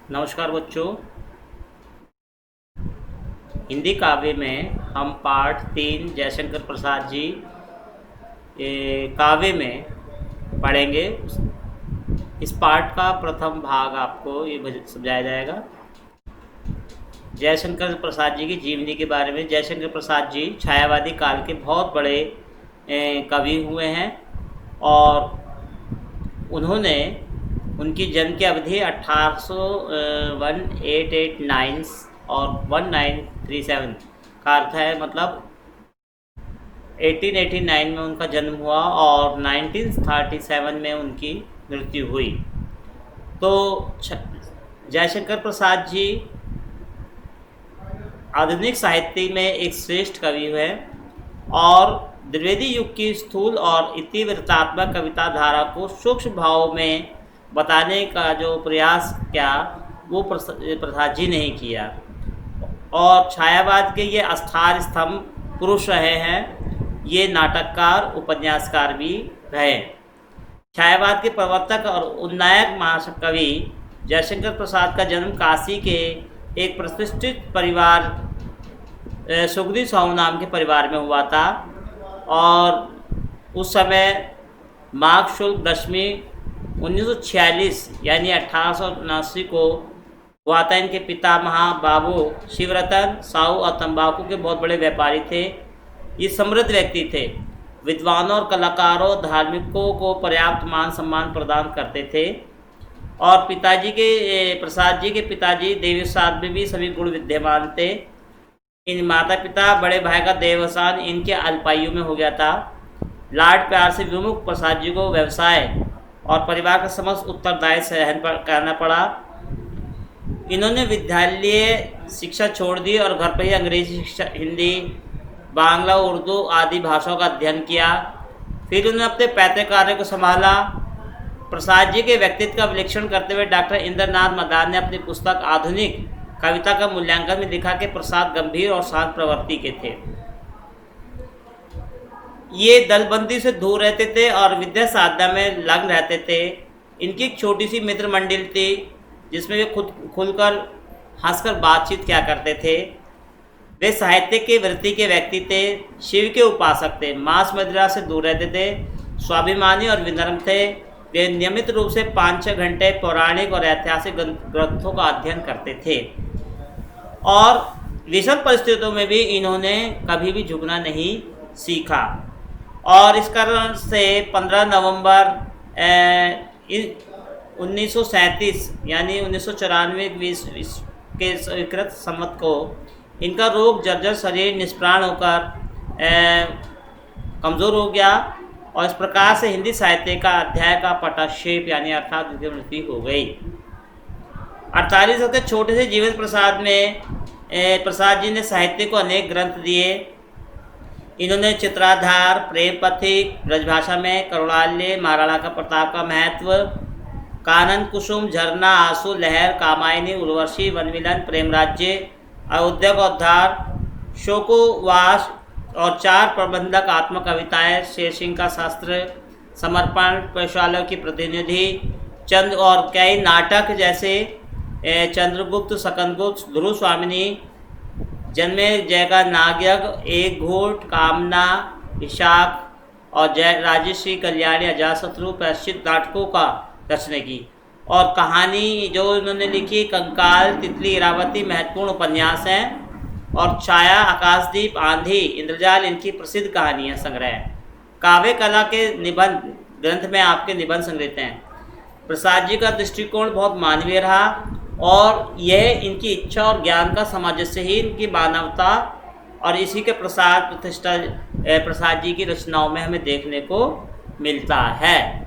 नमस्कार बच्चों। हिंदी काव्य में हम पाठ 3 जयशंकर प्रसाद जी काव्य में पढ़ेंगे। इस पाठ का प्रथम भाग आपको ये समझाया जाएगा जयशंकर प्रसाद जी की जीवनी के बारे में। जयशंकर प्रसाद जी छायावादी काल के बहुत बड़े कवि हुए हैं और उन्होंने उनकी जन्म की अवधि 1889 और 1937 का अर्थ है, मतलब 1889 में उनका जन्म हुआ और 1937 में उनकी मृत्यु हुई। तो जयशंकर प्रसाद जी आधुनिक साहित्य में एक श्रेष्ठ कवि है और द्विवेदी युग की स्थूल और इतिवृत्तात्मक कविता धारा को सूक्ष्म भाव में बताने का जो प्रयास किया वो प्रसाद जी ने ही किया। और छायावाद के ये आधार स्तंभ पुरुष रहे हैं, ये नाटककार उपन्यासकार भी रहे। छायावाद के प्रवर्तक और उन्नायक महाकवि जयशंकर प्रसाद का जन्म काशी के एक प्रतिष्ठित परिवार सुखदेव साहू नाम के परिवार में हुआ था और उस समय माघ शुक्ल दशमी 1946 यानी 1879 को हुआ था। इनके पिता बाबू शिवरतन साहू और तंबाकू के बहुत बड़े व्यापारी थे। ये समृद्ध व्यक्ति थे, विद्वानों और कलाकारों धार्मिकों को पर्याप्त मान सम्मान प्रदान करते थे। और प्रसाद जी के पिताजी देवीसाद में भी सभी गुण विद्यमान थे। इन माता पिता बड़े भाई का देवसान इनके अल्पायु में हो गया था। लाड प्यार से विमुख प्रसाद जी को व्यवसाय और परिवार का समस्त उत्तरदायित्व सहन करना पड़ा। इन्होंने विद्यालय शिक्षा छोड़ दी और घर पर ही अंग्रेजी शिक्षा, हिंदी, बांग्ला, उर्दू आदि भाषाओं का अध्ययन किया। फिर उन्होंने अपने पैतृक कार्य को संभाला। प्रसाद जी के व्यक्तित्व का विश्लेषण करते हुए डॉक्टर इंद्रनाथ मदान ने अपनी पुस्तक आधुनिक कविता का मूल्यांकन में लिखा कि प्रसाद गंभीर और शांत प्रवृत्ति के थे। ये दलबंदी से दूर रहते थे और विद्या साधना में लग्न रहते थे। इनकी एक छोटी सी मित्र मंडल थी जिसमें वे खुलकर हंसकर बातचीत किया करते थे। वे साहित्य के वृत्ति के व्यक्ति थे, शिव के उपासक थे, मांस मदिरा से दूर रहते थे, स्वाभिमानी और विनम्र थे। वे नियमित रूप से 5-6 घंटे पौराणिक और ऐतिहासिक ग्रंथों का अध्ययन करते थे और विषम परिस्थितियों में भी इन्होंने कभी भी झुकना नहीं सीखा। और इस कारण से 15 नवंबर 1937 यानी 1994 के स्वीकृत संवत को इनका रोग जर्जर शरीर निष्प्राण होकर कमज़ोर हो गया और इस प्रकार से हिंदी साहित्य का अध्याय का पटाक्षेप यानी अर्थात उनकी मृत्यु हो गई। 48 वर्ष के छोटे से जीवन प्रसाद में प्रसाद जी ने साहित्य को अनेक ग्रंथ दिए। इन्होंने चित्राधार, प्रेम पथिक, ब्रजभाषा में करुणालय, महाराणा का प्रताप का महत्व, कानन कुसुम, झरना, आंसू, लहर, कामायनी, उर्वशी, वनमिलन, प्रेम राज्य, अयोध्या का उद्धार, शोकोवास और 4 प्रबंधक आत्मकविताएं, शेर सिंह का शास्त्र, समर्पण, पेशवालों की प्रतिनिधि, चंद और कई नाटक जैसे चंद्रगुप्त, सकंदगुप्त, ध्रुव स्वामिनी, जन्मे जय का नागयज्ञ, एक घूट, कामना, इशाक और जय राजश्री कल्याणी, अजातशत्रु, प्रायश्चित नाटकों का रचना की। और कहानी जो उन्होंने लिखी कंकाल, तितली, इरावती महत्वपूर्ण उपन्यास हैं और छाया, आकाशदीप, आंधी, इंद्रजाल इनकी प्रसिद्ध कहानियाँ संग्रह। काव्य कला के निबंध ग्रंथ में आपके निबंध संग्रहित हैं। प्रसाद जी का दृष्टिकोण बहुत मानवीय रहा और यह इनकी इच्छा और ज्ञान का सामंजस्य से ही इनकी मानवता और इसी के प्रसाद प्रतिष्ठा प्रसाद जी की रचनाओं में हमें देखने को मिलता है।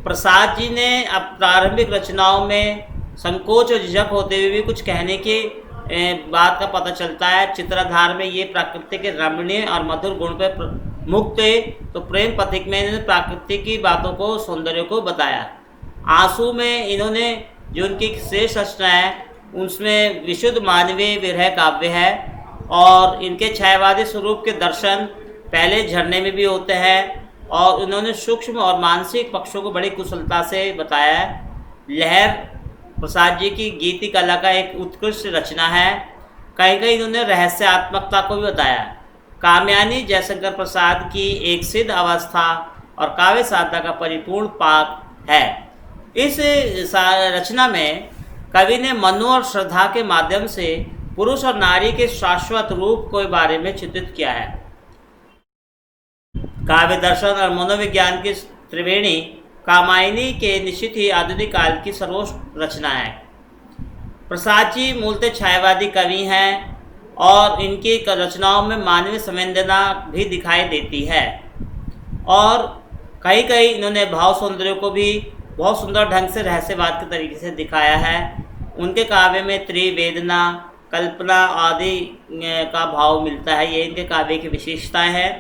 प्रसाद जी ने अब प्रारंभिक रचनाओं में संकोच और झिझक होते हुए भी कुछ कहने की बात का पता चलता है। चित्राधार में ये प्रकृति के रमणीय और मधुर गुण पर मुक्त थे, तो प्रेम पथिक में इन्होंने प्रकृति की बातों को, सौंदर्य को बताया। आंसू में इन्होंने जो उनकी श्रेष्ठ रचना है उसमें विशुद्ध मानवीय विरह काव्य है और इनके छायावादी स्वरूप के दर्शन पहले झरने में भी होते हैं और उन्होंने सूक्ष्म और मानसिक पक्षों को बड़ी कुशलता से बताया है। लहर प्रसाद जी की गीति कला का एक उत्कृष्ट रचना है। कहीं कहीं इन्होंने रहस्यात्मकता को भी बताया। कामयानी जयशंकर प्रसाद की एक सिद्ध अवस्था और काव्य साधना का परिपूर्ण पाक है। इस रचना में कवि ने मनु और श्रद्धा के माध्यम से पुरुष और नारी के शाश्वत रूप के बारे में चित्रित किया है। काव्य दर्शन और मनोविज्ञान की त्रिवेणी कामायनी के निश्चित ही आधुनिक काल की सर्वोच्च रचना है। प्रसाद जी मूलतः छायावादी कवि हैं और इनकी रचनाओं में मानवीय संवेदना भी दिखाई देती है और कहीं कहीं इन्होंने भाव सौंदर्य को भी बहुत सुंदर ढंग से रहस्यवाद के तरीके से दिखाया है। उनके काव्य में त्रिवेदना, कल्पना आदि का भाव मिलता है। ये इनके काव्य की विशेषताएं हैं।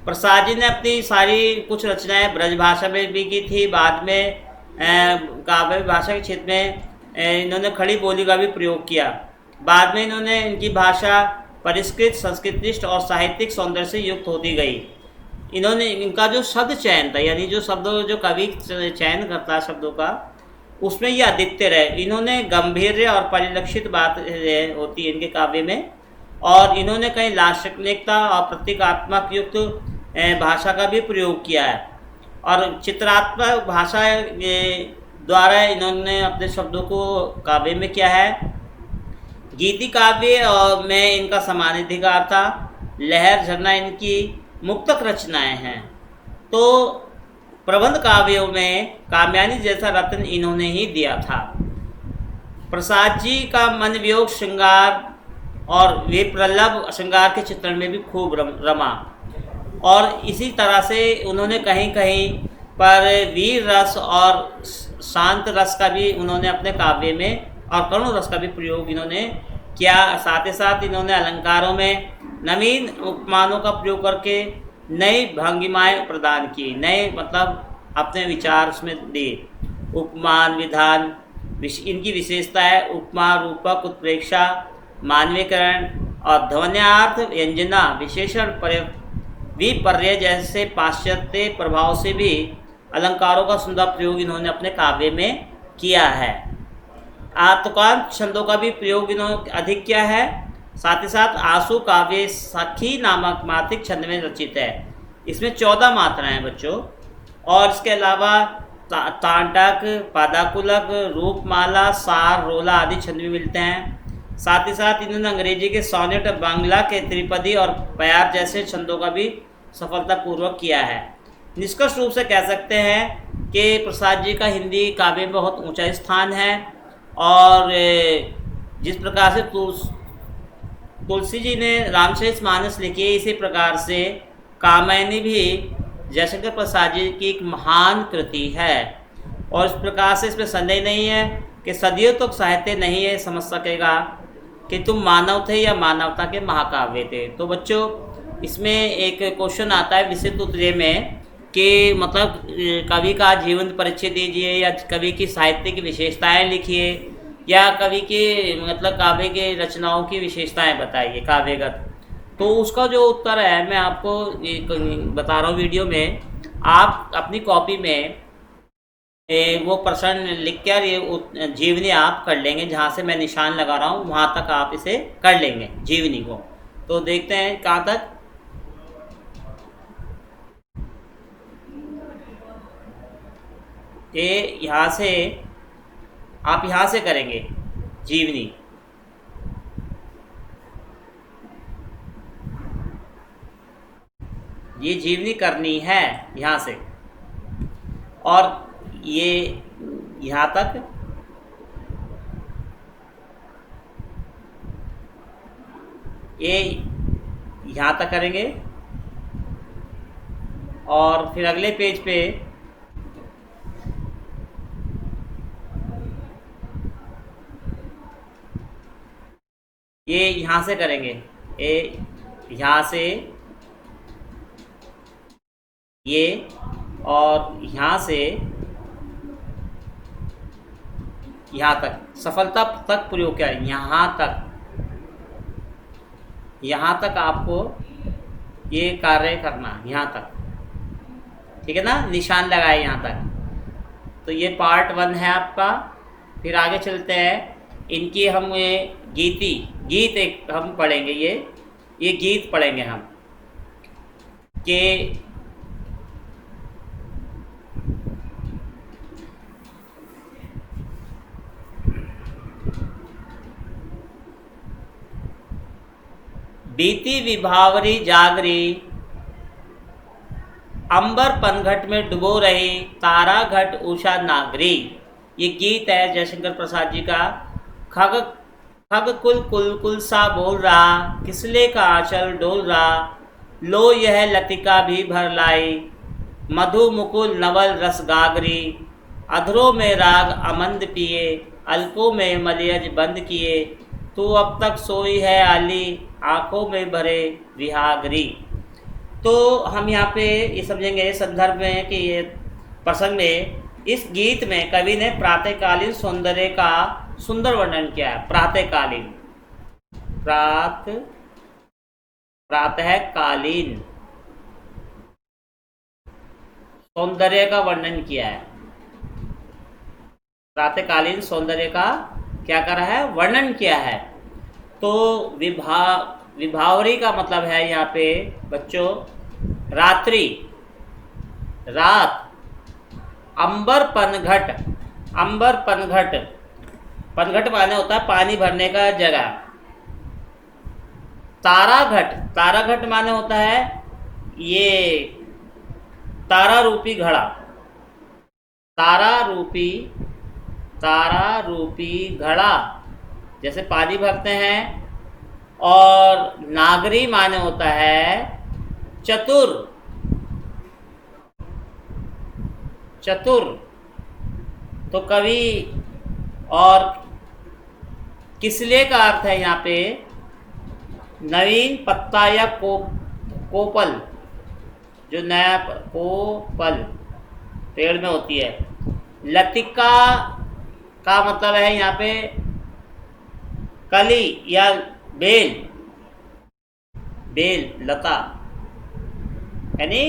प्रसाद जी ने अपनी सारी कुछ रचनाएं ब्रज भाषा में भी की थी। बाद में काव्य भाषा के क्षेत्र में इन्होंने खड़ी बोली का भी प्रयोग किया। बाद में इन्होंने इनकी भाषा परिष्कृत, संस्कृतिष्ट और साहित्यिक सौंदर्य से युक्त होती गई। इन्होंने इनका जो शब्द चयन था, यानी जो शब्द जो कवि चयन करता है शब्दों का, उसमें ये अद्वितीय रहे। इन्होंने गंभीर्य और परिलक्षित बात होती है इनके काव्य में, और इन्होंने कहीं लाक्षणिकता और प्रतीकात्मक युक्त भाषा का भी प्रयोग किया है और चित्रात्मक भाषा द्वारा इन्होंने अपने शब्दों को काव्य में किया है। गीति काव्य और में इनका समानाधिकार था। लहर, झरना इनकी मुक्तक रचनाएं हैं। तो प्रबंध काव्यों में कामयानी जैसा रत्न इन्होंने ही दिया था। प्रसाद जी का मन वियोग श्रृंगार और वे प्रलभ श्रृंगार के चित्रण में भी खूब रमा, और इसी तरह से उन्होंने कहीं कहीं पर वीर रस और शांत रस का भी उन्होंने अपने काव्य में, और करुण रस का भी प्रयोग इन्होंने किया। साथ ही साथ इन्होंने अलंकारों में नवीन उपमानों का प्रयोग करके नई भंगिमाएं प्रदान की, नए मतलब अपने विचार उसमें दिए। उपमान, विधान इनकी विशेषता है। उपमा, रूपक, उत्प्रेक्षा, मानवीकरण और ध्वन्यार्थ, व्यंजना, विशेषण, विपर्य जैसे पाश्चात्य प्रभाव से भी अलंकारों का सुंदर प्रयोग इन्होंने अपने काव्य में किया है। आत्मकांत छंदों का भी प्रयोग इन्होंने अधिक किया है। साथ ही साथ आंसू काव्य सखी नामक मात्रिक छंद में रचित है। इसमें 14 मात्राएं हैं बच्चों, और इसके अलावा तांडक, पादाकुलक, रूपमाला, सार, रोला आदि छंद भी मिलते हैं। साथ ही साथ इन्होंने अंग्रेजी के सोनेट, बांग्ला के त्रिपदी और प्यार जैसे छंदों का भी सफलतापूर्वक किया है। निष्कर्ष रूप से कह सकते हैं कि प्रसाद जी का हिंदी काव्य में बहुत ऊंचा स्थान है, और जिस प्रकार से तुलसी जी ने रामचरितमानस लिखी है, इसी प्रकार से कामायनी भी जयशंकर प्रसाद जी की एक महान कृति है। और इस प्रकार से इसमें संदेह नहीं है कि सदियों तक साहित्य नहीं है समझ सकेगा कि तुम मानव थे या मानवता के महाकाव्य थे। तो बच्चों, इसमें एक क्वेश्चन आता है विशिष्ट उत्तरीय में कि मतलब कवि का जीवन परिचय दीजिए, या कवि की साहित्य की विशेषताएं लिखिए, या कवि के मतलब काव्य के रचनाओं की विशेषताएं बताइए काव्यगत। तो उसका जो उत्तर है मैं आपको बता रहा हूँ वीडियो में। आप अपनी कॉपी में वो प्रश्न लिख कर ये जीवनी आप कर लेंगे। जहाँ से मैं निशान लगा रहा हूँ वहाँ तक आप इसे कर लेंगे जीवनी को। तो देखते हैं कहाँ तक। ये यहाँ से आप यहाँ से करेंगे जीवनी। ये जीवनी करनी है यहाँ से, और ये यहाँ तक ये यहाँ तक करेंगे, और फिर अगले पेज पे ये यहाँ से करेंगे। ये यहाँ से ये, और यहाँ से यहाँ तक सफलता तक प्रयोग किया। यहाँ तक आपको ये कार्य करना, यहाँ तक, ठीक है ना। निशान लगाए यहाँ तक। तो ये पार्ट 1 है आपका, फिर आगे चलते हैं, इनकी हम ये गीत एक हम पढ़ेंगे, ये गीत पढ़ेंगे हम कि बीती विभावरी जागरी, अंबर पनघट में डुबो रही, तारा घट उषा नागरी। ये गीत है जयशंकर प्रसाद जी का। खग खग कुल कुल कुल सा बोल रहा, किसले का आंचल डोल रहा, लो यह लतिका भी भर लाई, मधु मुकुल नवल रस गागरी, अधरों में राग अमंद पिए, अलकों में मलयज बंद किए, तू अब तक सोई है आली, आंखों में भरे विहागरी। तो हम यहाँ पे ये समझेंगे संदर्भ में कि ये प्रसंग में इस गीत में कवि ने प्रातःकालीन सौंदर्य का सुंदर वर्णन किया है। प्रातःकालीन सौंदर्य का वर्णन किया है। प्रातःकालीन सौंदर्य का क्या कर रहा है? वर्णन किया है। तो विभावरी का मतलब है यहाँ पे बच्चों रात्रि, रात। अंबर पनघट, अंबर पनघट, पनघट माने होता है पानी भरने का जगह। ताराघट, ताराघट माने होता है ये तारा रूपी घड़ा, तारा रूपी घड़ा जैसे पानी भरते हैं। और नागरी माने होता है चतुर, चतुर। तो कवि और किसले का अर्थ है यहाँ पे नवीन पत्ता या कोपल, जो नया कोपल पेड़ में होती है। लतिका का मतलब है यहाँ पे कली या बेल, बेल लता यानी।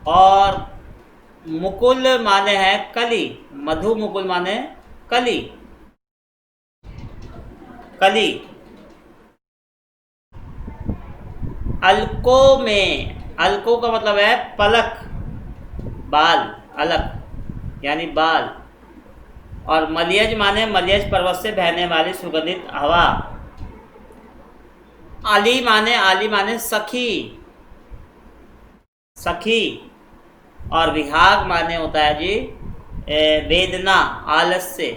और मुकुल माने है कली, मधु मुकुल माने कली, कली। अलको में, अलको का मतलब है पलक, बाल, अलक यानी बाल। और मलयज माने मलयज पर्वत से बहने वाली सुगंधित हवा। आली माने सखी, सखी। और विहाग माने होता है जी वेदना, आलस्य।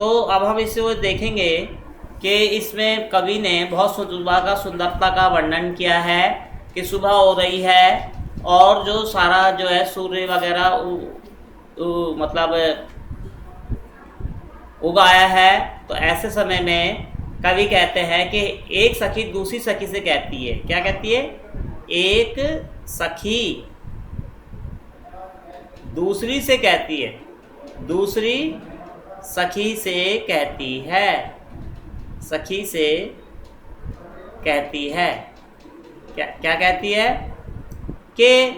तो अब हम इसे देखेंगे कि इसमें कवि ने बहुत सुबह का सुंदरता का वर्णन किया है कि सुबह हो रही है और जो सारा जो है सूर्य वगैरह मतलब उगाया है। तो ऐसे समय में कवि कहते हैं कि एक सखी दूसरी सखी से कहती है, क्या कहती है? एक सखी दूसरी से कहती है, दूसरी सखी से कहती है, सखी से कहती है। क्या क्या कहती है? कि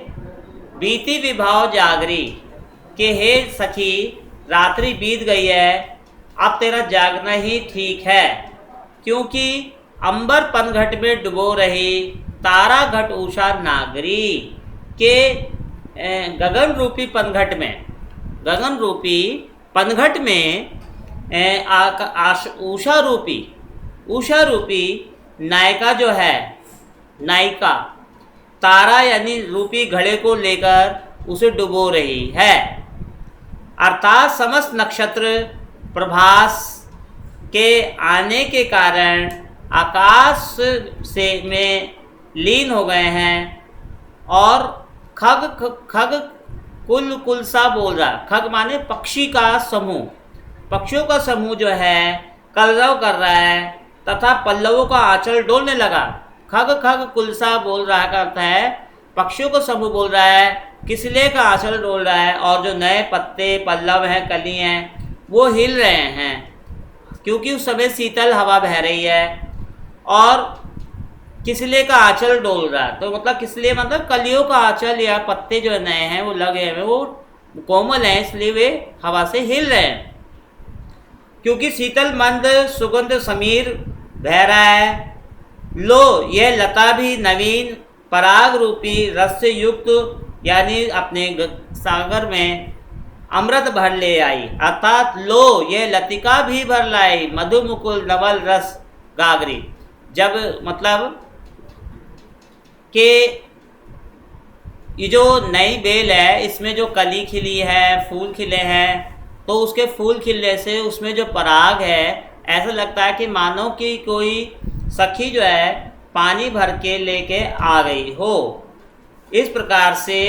बीती विभाव जागरी, कि हे सखी रात्रि बीत गई है, अब तेरा जागना ही ठीक है, क्योंकि अंबर पनघट में डुबो रही, तारा घट उषा नागरी। के गगन रूपी पनघट में, गगन रूपी पनघट में उषा रूपी नायिका जो है, नायिका तारा यानी रूपी घड़े को लेकर उसे डुबो रही है। अर्थात समस्त नक्षत्र प्रभास के आने के कारण आकाश से में लीन हो गए हैं। और खग कुल कुल सा बोल रहा, खग माने पक्षी का समूह, पक्षियों का समूह जो है कलरव कर रहा है तथा पल्लवों का आंचल डोलने लगा। खग खग कुलसा बोल रहा का अर्थ है पक्षियों को समूह बोल रहा है, किसले का आंचल डोल रहा है और जो नए पत्ते पल्लव हैं, कली हैं, वो हिल रहे हैं क्योंकि उस समय शीतल हवा बह रही है। और किसले का आंचल डोल रहा है, तो मतलब किसले मतलब कलियों का आंचल या पत्ते जो नए हैं वो लगे हुए, वो कोमल हैं, इसलिए वे हवा से हिल रहे हैं। क्योंकि शीतल मंद सुगंध समीर बह रहा है। लो यह लता भी नवीन पराग रूपी रस से युक्त यानी अपने सागर में अमृत भर ले आई। अर्थात लो यह लतिका भी भर लाई मधु मुकुल नवल रस गागरी। जब मतलब कि ये जो नई बेल है इसमें जो कली खिली है, फूल खिले हैं, तो उसके फूल खिलने से उसमें जो पराग है ऐसा लगता है कि मानो कि कोई सखी जो है पानी भर के लेके आ गई हो। इस प्रकार से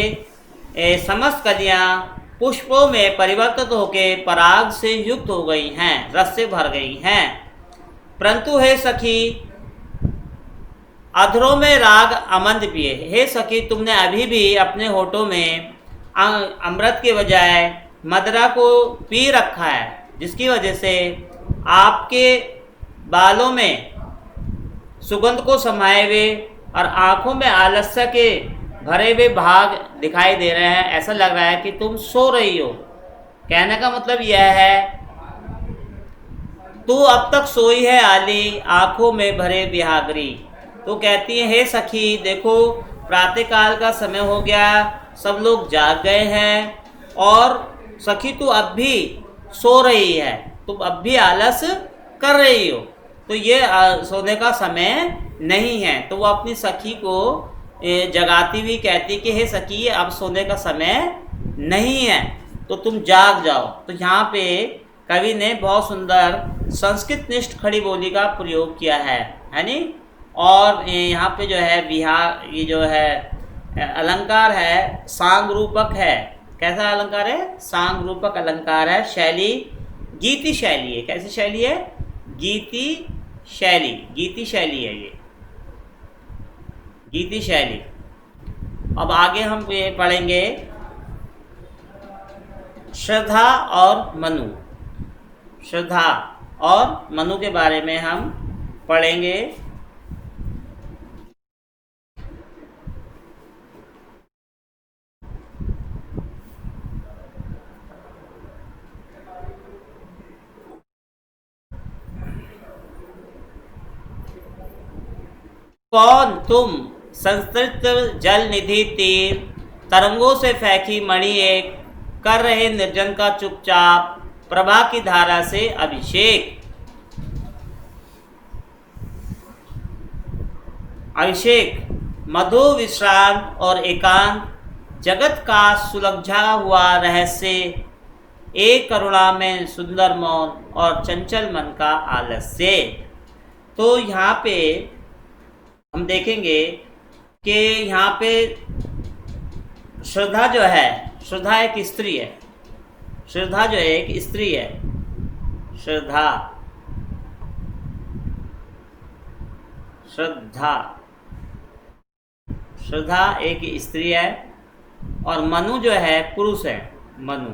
समस्त कलियां पुष्पों में परिवर्तित होकर पराग से युक्त हो गई हैं, रस से भर गई हैं। परंतु हे सखी अधरों में राग अमंद पिए। हे सखी तुमने अभी भी अपने होठों में अमृत के बजाय मदरा को पी रखा है, जिसकी वजह से आपके बालों में सुगंध को समाये हुए और आँखों में आलस्य के भरे हुए भाग दिखाई दे रहे हैं। ऐसा लग रहा है कि तुम सो रही हो। कहने का मतलब यह है, तू अब तक सोई है आली आँखों में भरे बिहागरी। तो कहती है हे सखी देखो प्रातःकाल का समय हो गया, सब लोग जाग गए हैं और सखी तू अब भी सो रही है, तुम अब भी आलस कर रही हो, तो ये सोने का समय नहीं है। तो वो अपनी सखी को जगाती हुई कहती कि हे सखी अब सोने का समय नहीं है, तो तुम जाग जाओ। तो यहाँ पे कवि ने बहुत सुंदर संस्कृत निष्ठ खड़ी बोली का प्रयोग किया है नी। और यहाँ पे जो है विहार ये जो है अलंकार है सांग रूपक है। कैसा अलंकार है? सांग रूपक अलंकार है। शैली गीति शैली है। कैसी शैली है? गीति शैली, गीति शैली है ये, गीति शैली। अब आगे हम ये पढ़ेंगे श्रद्धा और मनु। श्रद्धा और मनु के बारे में हम पढ़ेंगे। कौन तुम संस्तृत जल निधि तीर तरंगों से फेंकी मणि एक कर रहे निर्जन का चुपचाप प्रभा की धारा से अभिषेक। अभिषेक मधु विश्रांत और एकांत जगत का सुलझा हुआ रहस्य, एक करुणा में सुंदर मौन और चंचल मन का आलस्य। तो यहाँ पे हम देखेंगे कि यहाँ पे श्रद्धा जो है, श्रद्धा एक स्त्री है। श्रद्धा जो है एक स्त्री है। श्रद्धा श्रद्धा श्रद्धा एक स्त्री है और मनु जो है पुरुष है। मनु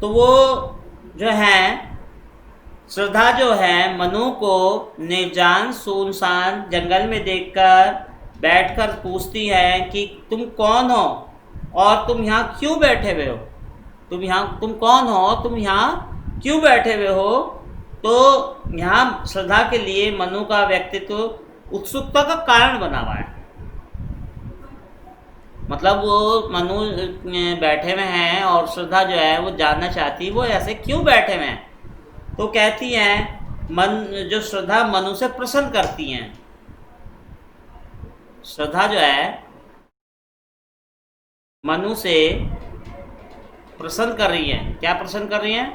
तो वो जो है श्रद्धा जो है मनु को निर्जान सुनसान जंगल में देखकर बैठकर पूछती है कि तुम कौन हो और तुम यहाँ क्यों बैठे हुए हो। तुम कौन हो, तुम यहाँ क्यों बैठे हुए हो। तो यहाँ श्रद्धा के लिए मनु का व्यक्तित्व उत्सुकता का कारण बना हुआ है। मतलब वो मनु बैठे हुए हैं और श्रद्धा जो है वो जानना चाहती है वो ऐसे क्यों बैठे हुए हैं। तो कहती हैं जो श्रद्धा मनु से प्रसन्न करती हैं। श्रद्धा जो है मनु से प्रसन्न कर रही हैं। क्या प्रसन्न कर रही हैं?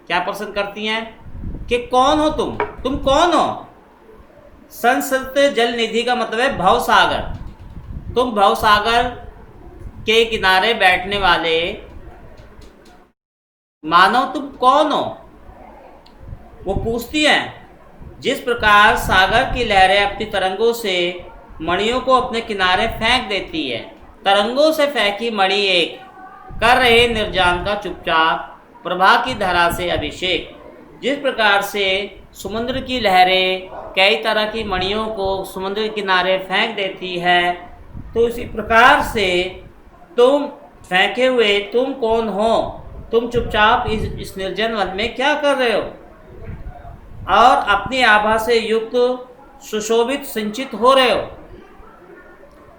क्या प्रसन्न करती हैं कि कौन हो तुम कौन हो। संसृत जल निधि का मतलब है भवसागर। तुम भवसागर के किनारे बैठने वाले मानव तुम कौन हो। वो पूछती हैं जिस प्रकार सागर की लहरें अपनी तरंगों से मणियों को अपने किनारे फेंक देती है, तरंगों से फेंकी मणि एक कर रहे निर्जान का चुपचाप प्रभा की धारा से अभिषेक। जिस प्रकार से समुद्र की लहरें कई तरह की मणियों को समुद्र के किनारे फेंक देती है, तो इसी प्रकार से तुम फेंके हुए तुम कौन हो? तुम चुपचाप इस निर्जन वन में क्या कर रहे हो? और अपनी आभा से युक्त सुशोभित सिंचित हो रहे हो।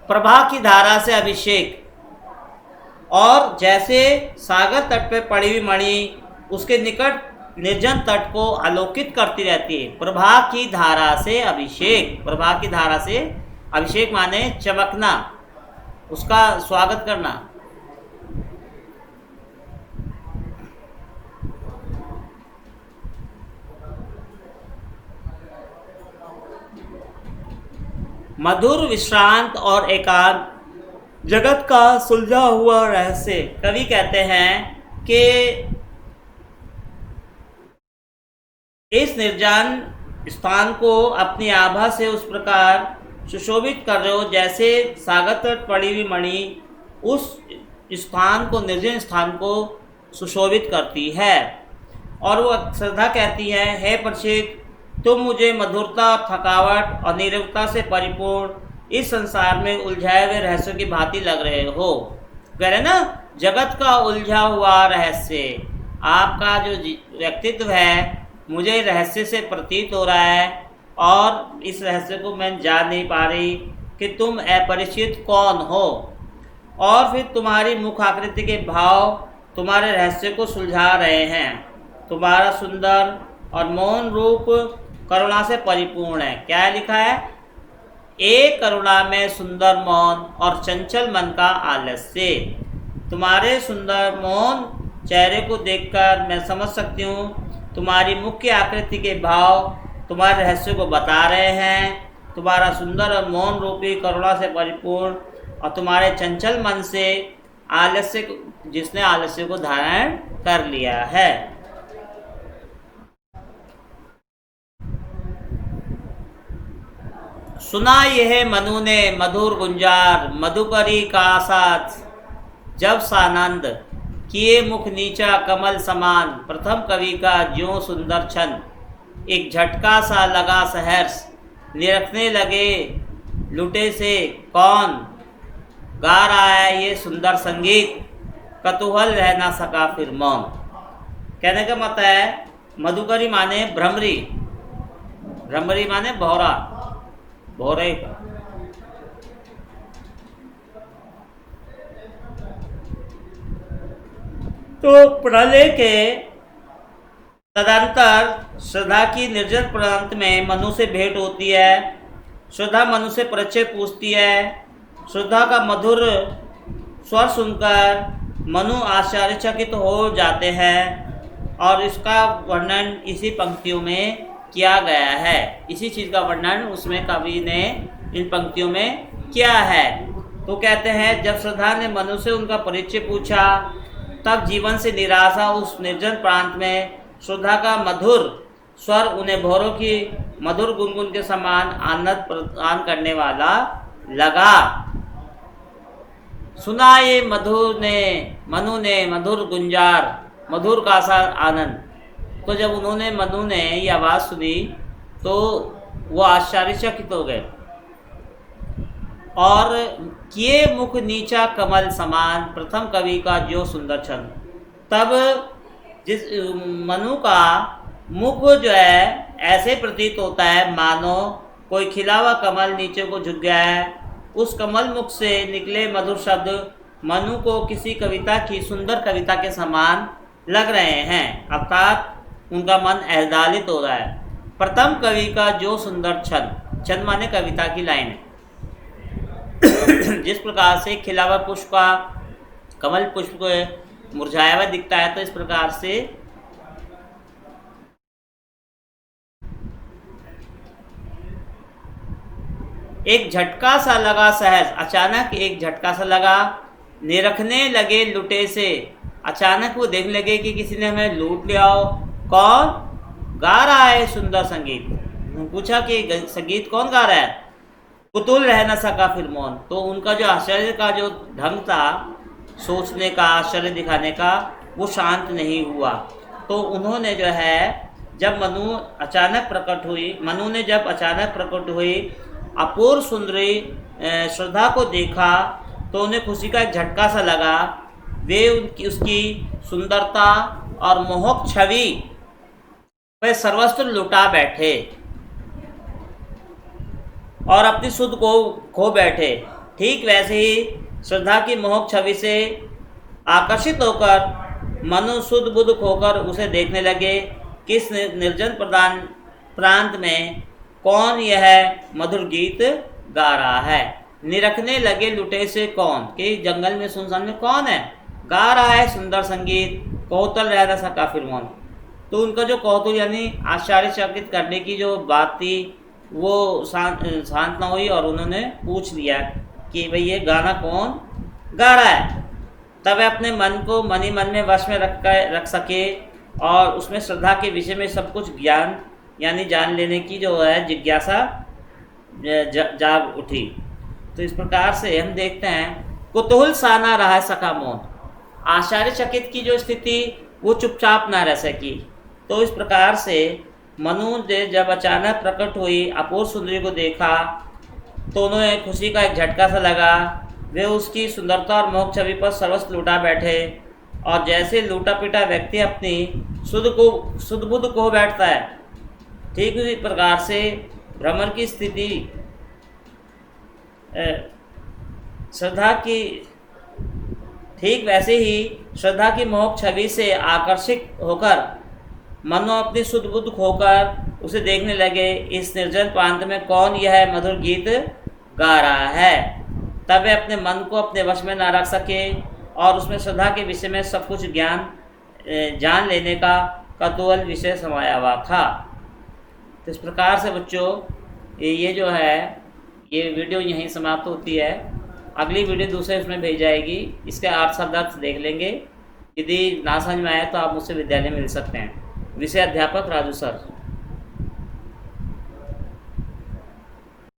प्रभा की धारा से अभिषेक, और जैसे सागर तट पे पड़ी हुई मणि उसके निकट निर्जन तट को आलोकित करती रहती है। प्रभा की धारा से अभिषेक, प्रभा की धारा से अभिषेक माने चमकना, उसका स्वागत करना। मधुर विश्रांत और एकांत जगत का सुलझा हुआ रहस्य। कवि कहते हैं कि इस निर्जन स्थान को अपनी आभा से उस प्रकार सुशोभित कर रहे हो जैसे सागर तट पड़ी हुई मणि उस स्थान को, निर्जन स्थान को सुशोभित करती है। और वो श्रद्धा कहती है, हे परीक्षित, तुम मुझे मधुरता, थकावट और नीरवता से परिपूर्ण इस संसार में उलझाए हुए रहस्यों की भांति लग रहे हो। कह रहे ना, जगत का उलझा हुआ रहस्य, आपका जो व्यक्तित्व है मुझे रहस्य से प्रतीत हो रहा है, और इस रहस्य को मैं जान नहीं पा रही कि तुम अपरिचित कौन हो। और फिर तुम्हारी मुख आकृति के भाव तुम्हारे रहस्य को सुलझा रहे हैं। तुम्हारा सुंदर और मौन रूप करुणा से परिपूर्ण है। क्या लिखा है? एक करुणा में सुंदर मौन और चंचल मन का आलस्य। तुम्हारे सुंदर मौन चेहरे को देखकर मैं समझ सकती हूँ तुम्हारी मुख्य आकृति के भाव तुम्हारे रहस्य को बता रहे हैं। तुम्हारा सुंदर और मौन रूपी करुणा से परिपूर्ण और तुम्हारे चंचल मन से आलस्य, जिसने आलस्य को धारण कर लिया है। सुना यह मनु ने मधुर गुंजार, मधुकरी का साथ जब सानंद, किए मुख नीचा कमल समान, प्रथम कवि का ज्यों सुंदर छंद, एक झटका सा लगा सहर्ष, निरखने लगे लुटे से कौन, गा रहा है ये सुंदर संगीत, कतूहल रह ना सका फिर मौन। कहने का मतलब है, मधुकरी माने भ्रमरी, भ्रमरी माने भौरा, भौरे का। तो प्रलय के तदंतर श्रद्धा की निर्जन प्रांत में मनु से भेंट होती है। श्रद्धा मनु से परिचय पूछती है। श्रद्धा का मधुर स्वर सुनकर मनु आश्चर्यचकित हो जाते हैं, और इसका वर्णन इसी पंक्तियों में किया गया है। इसी चीज़ का वर्णन उसमें कवि ने इन पंक्तियों में किया है। तो कहते हैं, जब श्रद्धा ने मनु से उनका परिचय पूछा, तब जीवन से निराशा उस निर्जन प्रांत में श्रद्धा का मधुर स्वर उन्हें भौरों की मधुर गुनगुन के समान आनंद प्रदान करने वाला लगा। सुना ये मनु ने मधुर गुंजार, मधुर का सा आनंद। तो जब उन्होंने मनु ने ये आवाज़ सुनी तो वो आश्चर्यचकित हो गए, और किए मुख नीचा कमल समान, प्रथम कवि का जो सुंदर छंद। तब जिस मनु का मुख जो है ऐसे प्रतीत होता है मानो कोई खिला हुआ कमल नीचे को झुक गया है। उस कमल मुख से निकले मधुर शब्द मनु को किसी कविता की सुंदर कविता के समान लग रहे हैं, अर्थात उनका मन आह्लादित हो रहा है। प्रथम कवि का जो सुंदर छंद, छंद माने कविता की लाइन है। जिस प्रकार से खिला हुआ पुष्प का, कमल पुष्प को मुरझाया हुआ दिखता है, तो इस प्रकार से एक झटका सा लगा सहज, अचानक एक झटका सा लगा। निरखने लगे लुटे से, अचानक वो देखने लगे कि किसी ने हमें लूट लिया हो। कौन गा रहा है सुंदर संगीत? पूछा कि संगीत कौन गा रहा है? कुतूहल रह न सका फिर मौन। तो उनका जो आश्चर्य का जो ढंग था सोचने का, आश्चर्य दिखाने का, वो शांत नहीं हुआ। तो उन्होंने जो है, जब मनु ने जब अचानक प्रकट हुई, अपूर्व सुंदरी श्रद्धा को देखा तो उन्हें खुशी का एक झटका सा लगा। वे उसकी सुंदरता और मोहक छवि वे सर्वस्व लुटा बैठे और अपनी सुध को खो बैठे। ठीक वैसे ही श्रद्धा की मोहक छवि से आकर्षित होकर मनु सुध बुध खोकर उसे देखने लगे। किस निर्जन प्रांत में कौन यह मधुर गीत गा रहा है। निरखने लगे लुटे से कौन, कि जंगल में सुनसान में कौन है गा रहा है सुंदर संगीत, कौतल रहना सा काफिर मौन। तो उनका जो कौतूहल यानी आश्चर्यचकित करने की जो बात थी वो शांत ना हुई और उन्होंने पूछ लिया कि भाई ये गाना कौन गा रहा है। तब वे अपने मन को मन ही मन में वश में रख सके और उसमें श्रद्धा के विषय में सब कुछ ज्ञान यानी जान लेने की जो है जिज्ञासा जाग उठी। तो इस प्रकार से हम देखते हैं कुतूहल सा ना रहा सका मौन, आश्चर्यचकित की जो स्थिति वो चुपचाप ना रह सकी। तो इस प्रकार से मनु ने जब अचानक प्रकट हुई अपूर्व सुंदरी को देखा तो उन्हें खुशी का एक झटका सा लगा। वे उसकी सुंदरता और मोहक छवि पर सर्वस्व लूटा बैठे और जैसे लूटा पिटा व्यक्ति अपनी सुध बुध को बैठता है, ठीक उसी प्रकार से भ्रमर की स्थिति श्रद्धा की ठीक वैसे ही श्रद्धा की मोहक छवि से आकर्षित होकर मनो अपनी सुध बुध खोकर उसे देखने लगे। इस निर्जन प्रांत में कौन यह मधुर गीत गा रहा है। तब वे अपने मन को अपने वश में न रख सके और उसमें श्रद्धा के विषय में सब कुछ जान लेने का कौतूहल विषय समाया हुआ था। तो इस प्रकार से बच्चों ये जो है ये वीडियो यहीं समाप्त होती है। अगली वीडियो दूसरे उसमें भेज जाएगी, इसके अर्थ शब्दार्थ देख लेंगे। यदि ना समझ में आए तो आप मुझसे विद्यालय में मिल सकते हैं। विषय अध्यापक राजू सर।